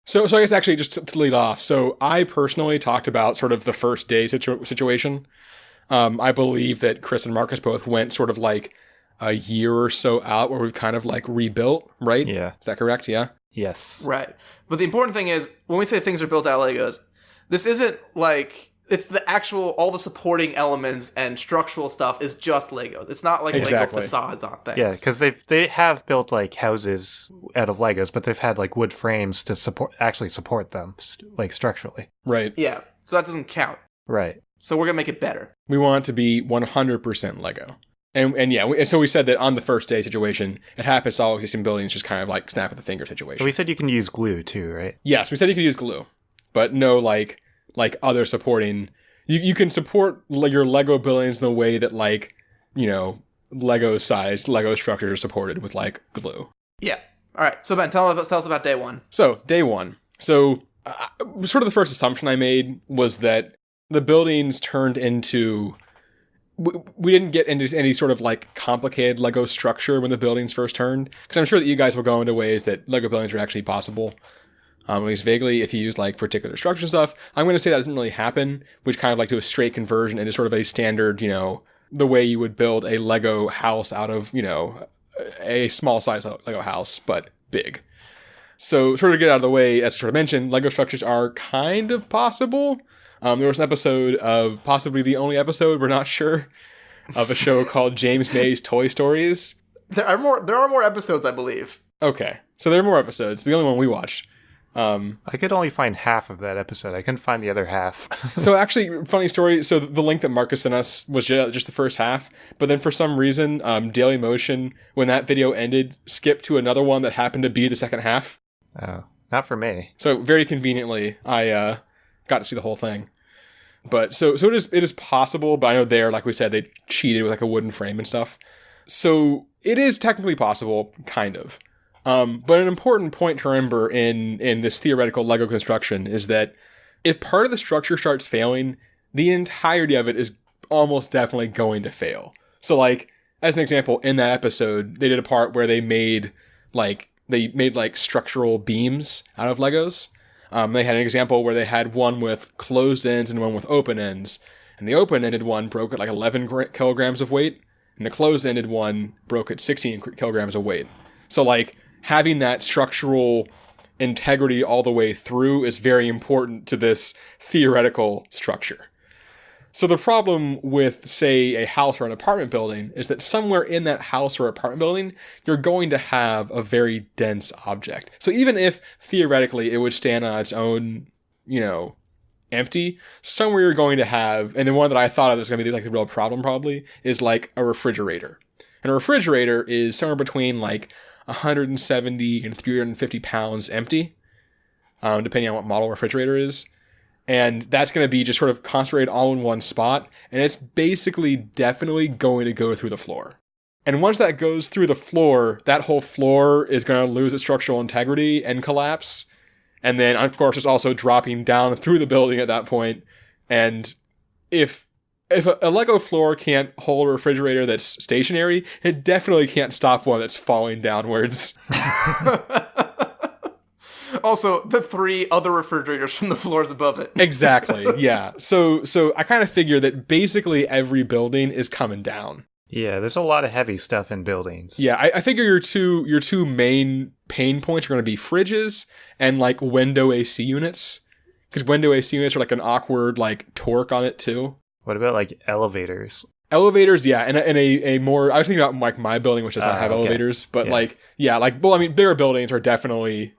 So I guess actually just to lead off. So I personally talked about sort of the first day situation. I believe that Chris and Marcus both went sort of like a year or so out where we've kind of like rebuilt, right? Yeah. Is that correct? Yeah. Yes. Right. But the important thing is, when we say things are built out of Legos, this isn't like, it's the actual, all the supporting elements and structural stuff is just Legos. It's not like Exactly. Lego facades on things. Yeah, because they have built like houses out of Legos, but they've had like wood frames to support them, like structurally. Right. Yeah. So that doesn't count. Right. So we're going to make it better. We want it to be 100% Lego. And yeah, so we said that on the first day situation, it happens to all existing buildings just kind of like snap of the finger situation. But we said you can use glue too, right? Yes, we said you could use glue, but no like other supporting. You can support your Lego buildings in the way that like, Lego-sized Lego structures are supported with like glue. Yeah. All right. So Ben, tell us about day one. So day one. So sort of the first assumption I made was that the buildings turned into. We didn't get into any sort of like complicated Lego structure when the buildings first turned, because I'm sure that you guys will go into ways that Lego buildings are actually possible, at least vaguely, if you use like particular structure and stuff. I'm going to say that doesn't really happen, which kind of like do a straight conversion into sort of a standard, the way you would build a Lego house out of, a small size Lego house, but big. So sort of get out of the way, as I sort of mentioned, Lego structures are kind of possible. There was an episode of, possibly the only episode, we're not sure, of a show called James May's Toy Stories. There are more episodes, I believe. Okay, so there are more episodes. The only one we watched. I could only find half of that episode. I couldn't find the other half. So actually, funny story. So the link that Marcus sent us was just the first half. But then for some reason, Dailymotion, when that video ended, skipped to another one that happened to be the second half. Oh, not for me. So very conveniently, I got to see the whole thing. But so it is possible, but I know there, like we said, they cheated with like a wooden frame and stuff. So it is technically possible, kind of. But an important point to remember in this theoretical Lego construction is that if part of the structure starts failing, the entirety of it is almost definitely going to fail. So like, as an example, in that episode, they did a part where they made structural beams out of Legos. They had an example where they had one with closed ends and one with open ends. And the open-ended one broke at like 11 kilograms of weight, and the closed-ended one broke at 16 kilograms of weight. So like, having that structural integrity all the way through is very important to this theoretical structure. So the problem with, say, a house or an apartment building is that somewhere in that house or apartment building, you're going to have a very dense object. So even if theoretically it would stand on its own, empty, somewhere you're going to have, and the one that I thought of that's going to be like the real problem probably, is like a refrigerator. And a refrigerator is somewhere between like 170 and 350 pounds empty, depending on what model refrigerator is. And that's going to be just sort of concentrated all in one spot. And it's basically definitely going to go through the floor. And once that goes through the floor, that whole floor is going to lose its structural integrity and collapse. And then, of course, it's also dropping down through the building at that point. And if a Lego floor can't hold a refrigerator that's stationary, it definitely can't stop one that's falling downwards. Also, the 3 other refrigerators from the floors above it. Exactly, yeah. So I kind of figure that basically every building is coming down. Yeah, there's a lot of heavy stuff in buildings. Yeah, I figure your two main pain points are going to be fridges and like window AC units. Because window AC units are like an awkward like torque on it too. What about like elevators? Elevators, yeah, and a more, I was thinking about like my building, which does not have elevators, but bigger buildings are definitely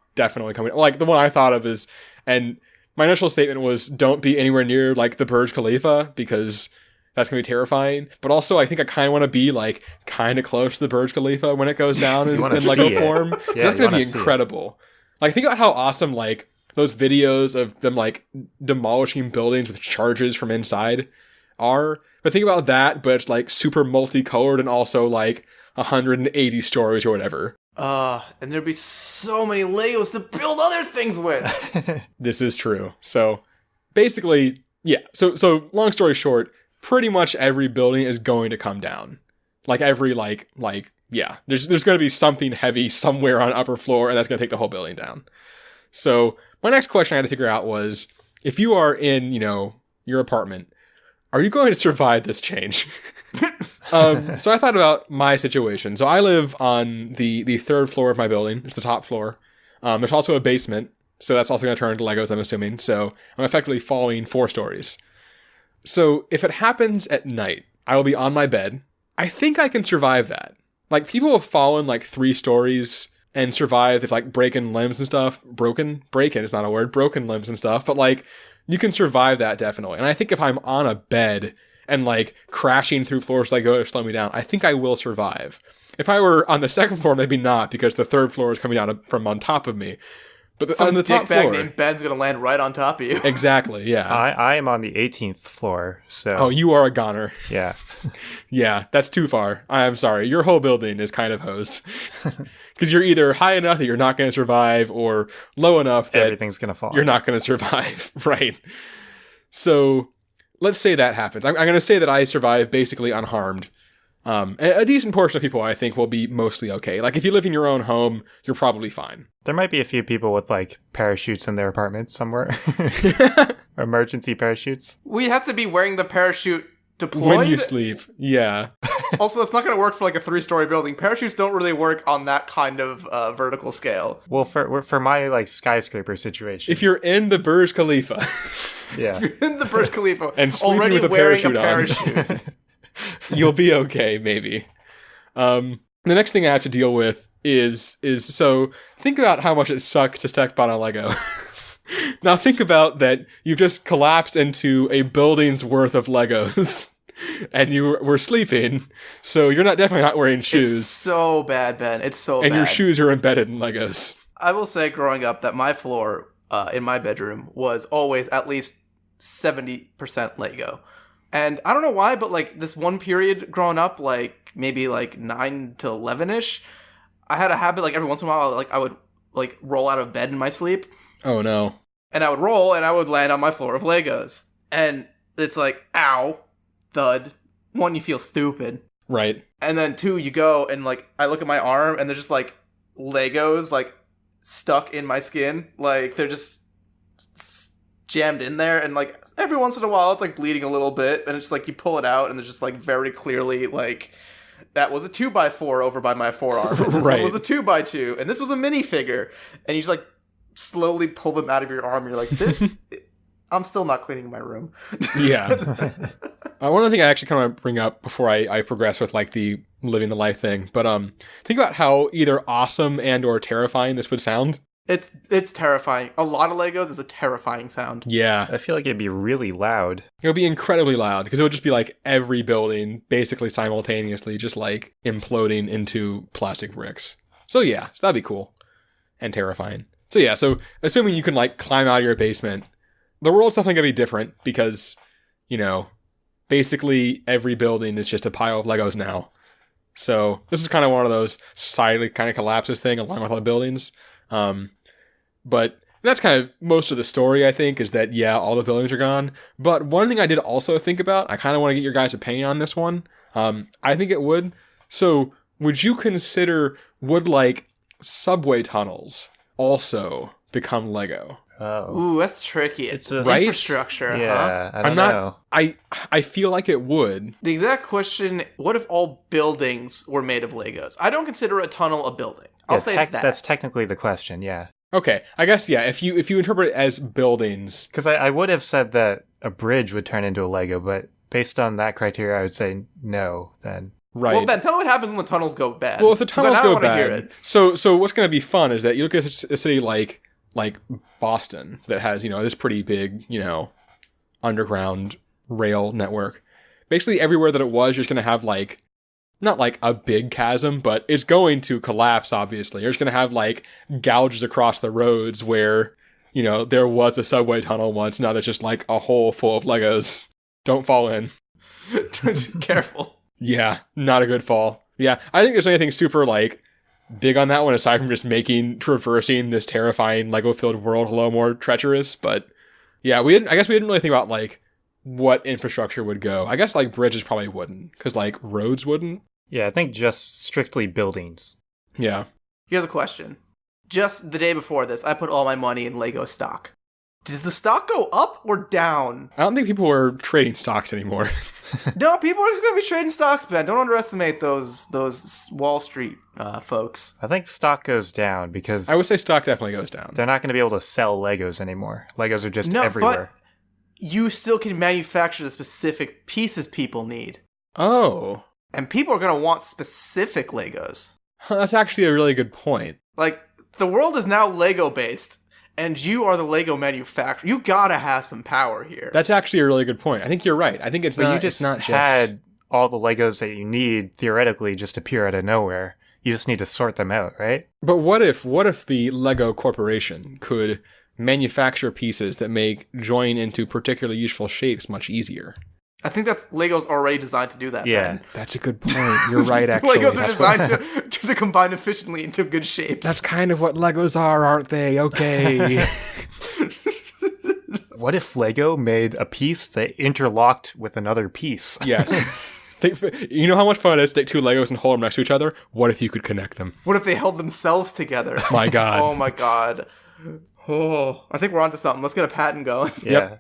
coming. Like the one I thought of is, and my initial statement was, don't be anywhere near like the Burj Khalifa because that's gonna be terrifying. But also, I think I kind of want to be like kind of close to the Burj Khalifa when it goes down in Lego form. Yeah, that's gonna be incredible. Like think about how awesome like those videos of them like demolishing buildings with charges from inside are. But think about that, but it's like super multicolored and also like 180 stories or whatever. And there'd be so many Legos to build other things with. This is true. So basically, yeah. So long story short, pretty much every building is going to come down. Like every yeah. There's going to be something heavy somewhere on upper floor, and that's going to take the whole building down. So my next question I had to figure out was, if you are in, your apartment, are you going to survive this change? So I thought about my situation. So I live on the third floor of my building. It's the top floor. There's also a basement, so that's also going to turn into Legos, I'm assuming. So I'm effectively falling 4 stories. So if it happens at night, I will be on my bed. I think I can survive that. Like, people have fallen like 3 stories and survived if like breaking limbs and stuff. Breaking is not a word. Broken limbs and stuff. But like, you can survive that definitely. And I think if I'm on a bed and like crashing through floors like go to slow me down, I think I will survive. If I were on the second floor, maybe not, because the third floor is coming down from on top of me. But Some on the top dickbag floor, named Ben's gonna land right on top of you. exactly, yeah. I am on the 18th floor, so... Oh, you are a goner. Yeah. Yeah, that's too far. I'm sorry. Your whole building is kind of hosed. Because you're either high enough that you're not going to survive, or low enough that Everything's going to fall. you're not going to survive. Right. So let's say that happens. I'm going to say that I survive basically unharmed. A decent portion of people, I think, will be mostly okay. Like, if you live in your own home, you're probably fine. There might be a few people with, like, parachutes in their apartments somewhere. Emergency parachutes. We have to be wearing the parachute deployed. When you sleep. Yeah. Also, that's not going to work for like a 3-story building. Parachutes don't really work on that kind of vertical scale. Well, for my, like, skyscraper situation. If you're in the Burj Khalifa. Yeah. If you're in the Burj Khalifa And sleeping already with a wearing parachute on. parachute. You'll be okay, maybe. The next thing I have to deal with is so think about how much it sucks to step on a Lego. Now think about that you've just collapsed into a building's worth of Legos. And you were sleeping, so you're definitely not wearing shoes. It's so bad, Ben. It's so and bad. your shoes are embedded in Legos. I will say, growing up, that my floor in my bedroom was always at least 70% Lego. And I don't know why, but like this one period growing up, like maybe like 9 to 11ish, I had a habit, like every once in a while, like I would like roll out of bed in my sleep. Oh no. And I would roll and I would land on my floor of Legos. And it's like, ow, thud. 1, you feel stupid. Right. And then 2, you go and like I look at my arm and there's just like Legos like stuck in my skin. Like they're just jammed in there, and like every once in a while it's like bleeding a little bit, and it's just like you pull it out and there's just like very clearly like that was a 2x4 over by my forearm, and this Right. one was a 2x2, and this was a minifigure, and you just like slowly pull them out of your arm and you're like, this I'm still not cleaning my room. Yeah. One other thing I actually kind of want to bring up before I progress with like the living the life thing, but think about how either awesome and or terrifying this would sound. It's terrifying. A lot of Legos is a terrifying sound. Yeah. I feel like it'd be really loud. It would be incredibly loud because it would just be like every building basically simultaneously just like imploding into plastic bricks. So yeah, so that'd be cool and terrifying. So yeah, so assuming you can like climb out of your basement, the world's definitely gonna be different because, basically every building is just a pile of Legos now. So this is kind of one of those society kind of collapses thing along with all the buildings. But that's kind of most of the story, I think, is that, yeah, all the buildings are gone. But one thing I did also think about, I kind of want to get your guys' opinion on this one. I think it would. So would you consider, would like subway tunnels also become Lego? Oh. Ooh, that's tricky. It's a- Right? Infrastructure, huh? Yeah, I don't I'm not- know. I feel like it would. The exact question, what if all buildings were made of Legos? I don't consider a tunnel a building. I'll Yeah, say that. That's technically the question, yeah. Okay, I guess, yeah, if you interpret it as buildings, Because I would have said that a bridge would turn into a Lego, but based on that criteria, I would say no, then. right? Well, Ben, tell me what happens when the tunnels go bad. Well, if the 'Cause then tunnels I go wanna hear bad, it. so what's going to be fun is that you look at a city like Boston that has this pretty big underground rail network. Basically, everywhere that it was, you're just going to have like not like a big chasm, but it's going to collapse. Obviously, you're just going to have like gouges across the roads where there was a subway tunnel once. Now there's just like a hole full of Legos. Don't fall in. Careful. Yeah, not a good fall. Yeah, I think there's anything super like big on that one aside from just traversing this terrifying Lego-filled world a little more treacherous. But yeah, I guess we didn't really think about like what infrastructure would go. I guess like bridges probably wouldn't, because like roads wouldn't. Yeah, I think just strictly buildings. Yeah. Here's a question. just the day before this, I put all my money in Lego stock. Does the stock go up or down? I don't think people are trading stocks anymore. No, people are just going to be trading stocks, Ben. Don't underestimate those Wall Street folks. I think stock goes down because I would say stock definitely goes down. they're not going to be able to sell Legos anymore. Legos are just No, everywhere. but you still can manufacture the specific pieces people need. Oh, And people are going to want specific Legos. that's actually a really good point. Like, the world is now Lego based, and you are the Lego manufacturer. You gotta have some power here. That's actually a really good point. I think you're right. I think it's But not. you just it's not had all the Legos that you need theoretically just appear out of nowhere. You just need to sort them out, right? But what if the Lego Corporation could manufacture pieces that make join into particularly useful shapes much easier? I think that's Lego's already designed to do that. Yeah. Ben. That's a good point. You're right. Actually, Legos are That's designed what- to combine efficiently into good shapes. That's kind of what Legos are, aren't they? Okay. What if Lego made a piece that interlocked with another piece? Yes. You know how much fun it is to take two Legos and hold them next to each other? What if you could connect them? What if they held themselves together? My God. Oh my god. Oh, I think we're onto something. Let's get a patent going. Yeah.